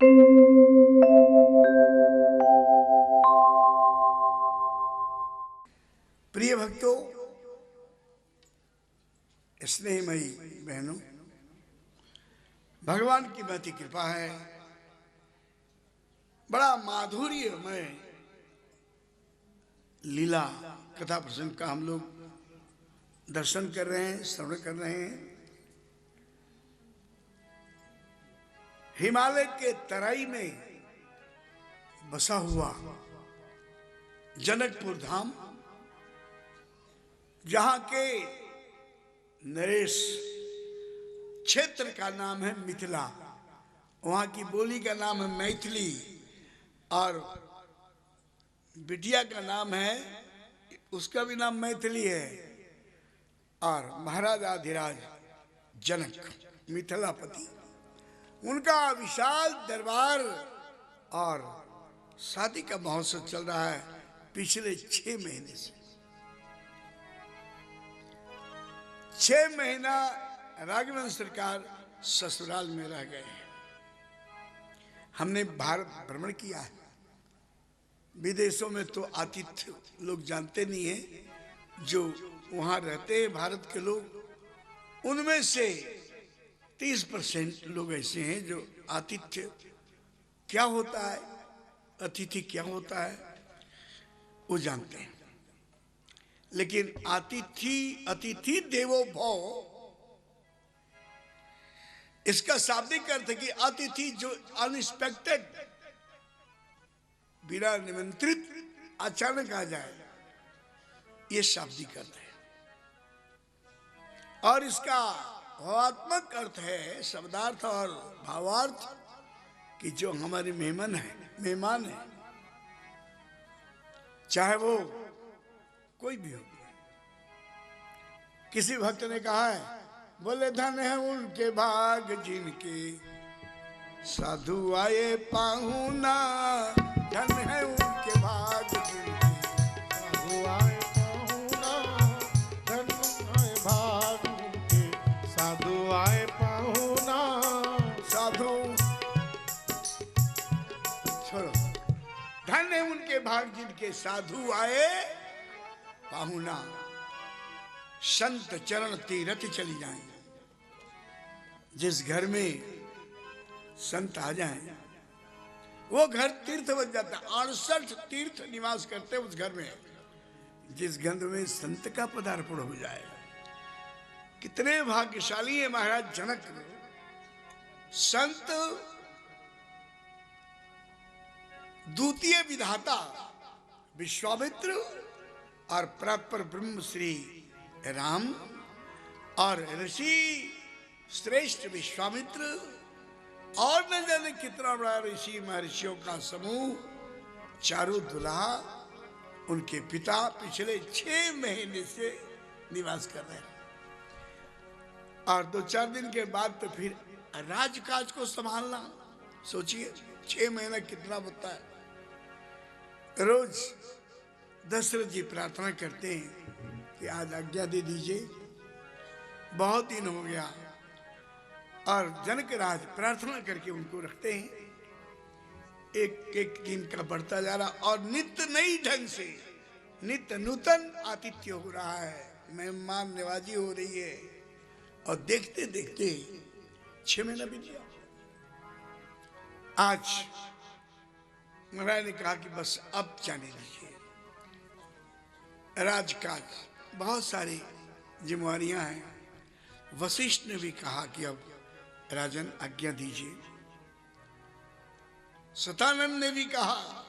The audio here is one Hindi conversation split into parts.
प्रिय भक्तों, स्नेहमयी बहनों, भगवान की महती कृपा है। बड़ा माधुर्यमय लीला कथा प्रसंग का हम लोग दर्शन कर रहे हैं, श्रवण कर रहे हैं। हिमालय के तराई में बसा हुआ जनकपुर धाम, जहां के नरेश क्षेत्र का नाम है मिथिला, वहां की बोली का नाम है मैथिली, और बिटिया का नाम है, उसका भी नाम मैथिली है। और महाराज आधिराज जनक मिथिलापति, उनका विशाल दरबार और शादी का महोत्सव चल रहा है पिछले 6 महीने से। 6 महीना राघवेंद्र सरकार ससुराल में रह गए हैं। हमने भारत भ्रमण किया है। विदेशों में तो आतिथ्य लोग जानते नहीं हैं। जो वहां रहते हैं भारत के लोग, उनमें से 30% लोग ऐसे हैं जो आतिथ्य क्या होता है, अतिथि क्या होता है, वो जानते हैं। लेकिन अतिथि देवो भव, इसका शाब्दिक अर्थ है कि अतिथि जो अनएक्सपेक्टेड, बिना निमंत्रित अचानक आ जाए, ये शाब्दिक अर्थ है। और इसका भावात्मक अर्थ है, शब्दार्थ और भावार्थ, कि जो हमारे मेहमान है, चाहे वो कोई भी हो। किसी भक्त ने कहा है, बोले धन है उनके भाग जिनके साधु आए पाहुना, धन है उनके भाग जिनके साधु आए पाहुना, धन है भाग उनके साधु आए पाहुना। साधु छोड़ो, धन है उनके भाग जिनके साधु आए पाहुना। संत चरण तीरथ चली जाएं। जिस घर में संत आ जाएं, वो घर तीर्थ बन जाता है। 68 तीर्थ निवास करते उस घर में, जिस घर में संत का पदार्पण हो जाए। कितने भाग्यशाली है महाराज जनक। संत द्वितीय विधाता विश्वामित्र और प्रापर ब्रह्म श्री राम और ऋषि श्रेष्ठ विश्वामित्र और न जाने कितना बड़ा ऋषि महर्षियों का समूह, चारों दुल्हा, उनके पिता पिछले 6 महीने से निवास कर रहे हैं। और 2-4 दिन के बाद तो फिर राजकाज को संभालना। सोचिए 6 महीना कितना होता है। रोज दशरथ जी प्रार्थना करते हैं कि आज आज्ञा दे दीजिए, बहुत दिन हो गया। और जनक राज प्रार्थना करके उनको रखते हैं। एक एक दिन का बढ़ता जा रहा, और नित्य नई ढंग से, नित्य नूतन आतिथ्य हो रहा है, मेहमान नवाजी हो रही है। और देखते देखते 6 महीना बीत गया। आज महाराज ने कहा कि बस अब जाने दीजिए। राजकाज, बहुत सारी जिम्मेवारियां हैं। वशिष्ठ ने भी कहा कि अब राजन आज्ञा दीजिए। सतानंद ने भी कहा,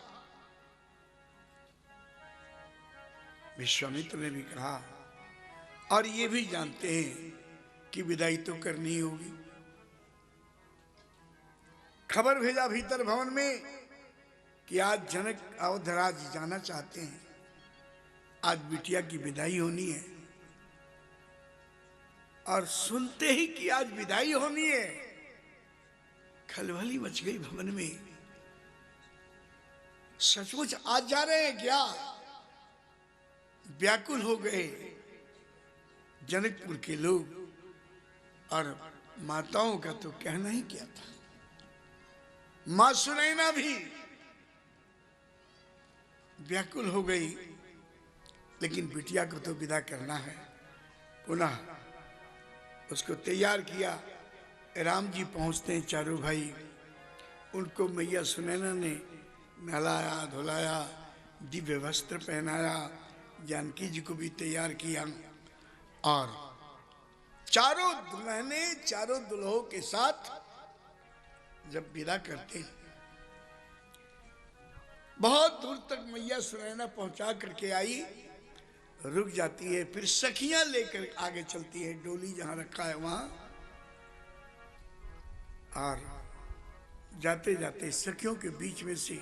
विश्वामित्र ने भी कहा, और ये भी जानते हैं कि विदाई तो करनी होगी। खबर भेजा भीतर भवन में कि आज जनक अवधराज जाना चाहते हैं, आज बिटिया की विदाई होनी है। और सुनते ही कि आज विदाई होनी है, खलबली मच गई भवन में। सचमुच आज जा रहे हैं क्या? व्याकुल हो गए जनकपुर के लोग। और माताओं का तो कहना ही क्या था। मां सुनैना भी व्याकुल हो गई, लेकिन बिटिया को तो विदा करना है। पुनः उसको तैयार किया। राम जी पहुंचते हैं, चारों भाई, उनको मैया सुनैना ने नहलाया धुलाया, दिव्य वस्त्र पहनाया, जानकी जी को भी तैयार किया, और चारों दुल्हने चारों दुल्हों के साथ जब विदा करते हैं, बहुत दूर तक मैया सुनैना पहुंचा करके आई, रुक जाती है, फिर सखियां लेकर आगे चलती है, डोली जहां रखा है वहां, और जाते जाते सखियों के बीच में से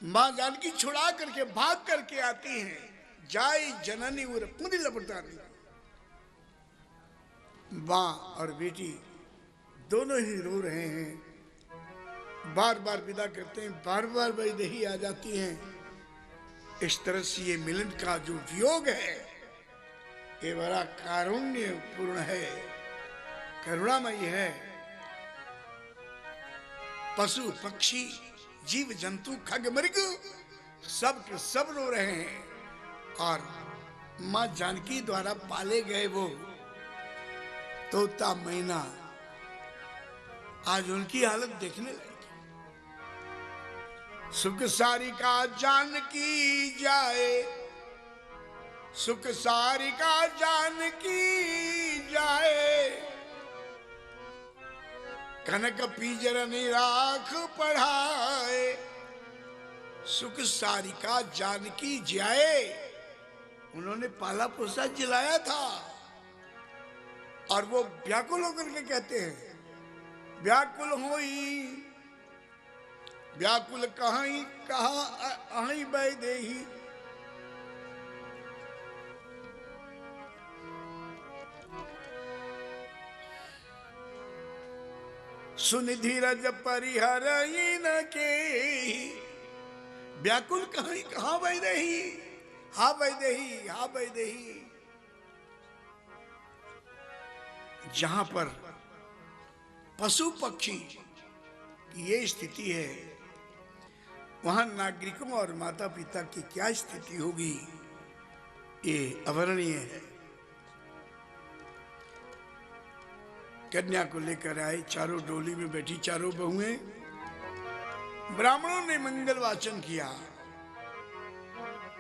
मां जानकी छुड़ा करके भाग करके आती हैं। जाय जननी उर पुनि लपटानी। मां और बेटी दोनों ही रो रहे हैं, बार बार विदा करते हैं, बार बार वैदेही आ जाती हैं। इस तरह से ये मिलन का जो वियोग है ये बड़ा कारुण्य पूर्ण है, करुणामयी है। पशु पक्षी जीव जंतु खग मृग सब के सब रो रहे हैं, और मां जानकी द्वारा पाले गए वो तोता मैना आज उनकी हालत देखने लगे। सुख सारिका जानकी जाए, सुख सारिका जानकी जाए, कनक पीजर निराख पढ़ाए। सुख सारिका जानकी जाए, उन्होंने पाला पोसा जिलाया था, और वो व्याकुल होकर के कहते हैं, व्याकुल होई व्याकुल कहीं कहा अहि वैदेही। सुन धीरज परिहर न के, व्याकुल कहीं कहा वैदेही, हा वैदेही हा वैदेही। जहां पर पशु पक्षी की ये स्थिति है, वहां नागरिकों और माता पिता की क्या स्थिति होगी, ये अवर्णनीय है। कन्या को लेकर आए, चारों डोली में बैठी चारों बहुएं, ब्राह्मणों ने मंगल वाचन किया,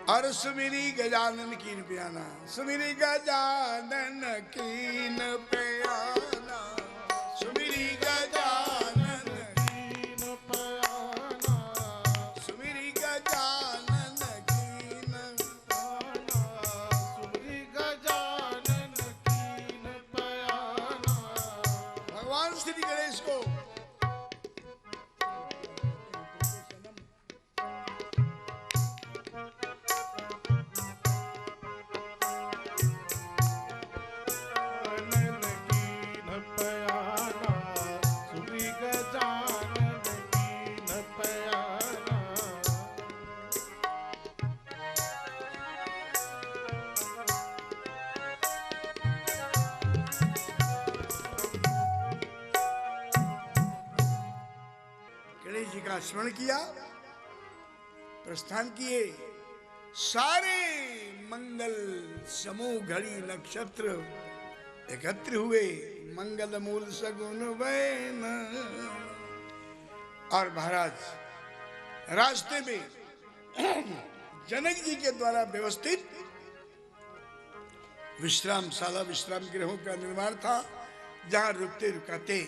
और सुमिरी गजानन कीन प्याना, सुमिरी गजानन कीन प्याना, सुमिरी गजानन कीन प्याना, सुमिरी गजानन कीन प्याना, सुमरी गजानन कीन प्याना। भगवान श्री गणेश को गणेश जी का स्मरण किया, प्रस्थान किए। सारे मंगल समूह घड़ी नक्षत्र एकत्र हुए, मंगल मूल सगुन वैन। और महाराज रास्ते में जनक जी के द्वारा व्यवस्थित विश्रामशाला विश्राम गृहों का निर्माण था, जहां रुकते रुकाते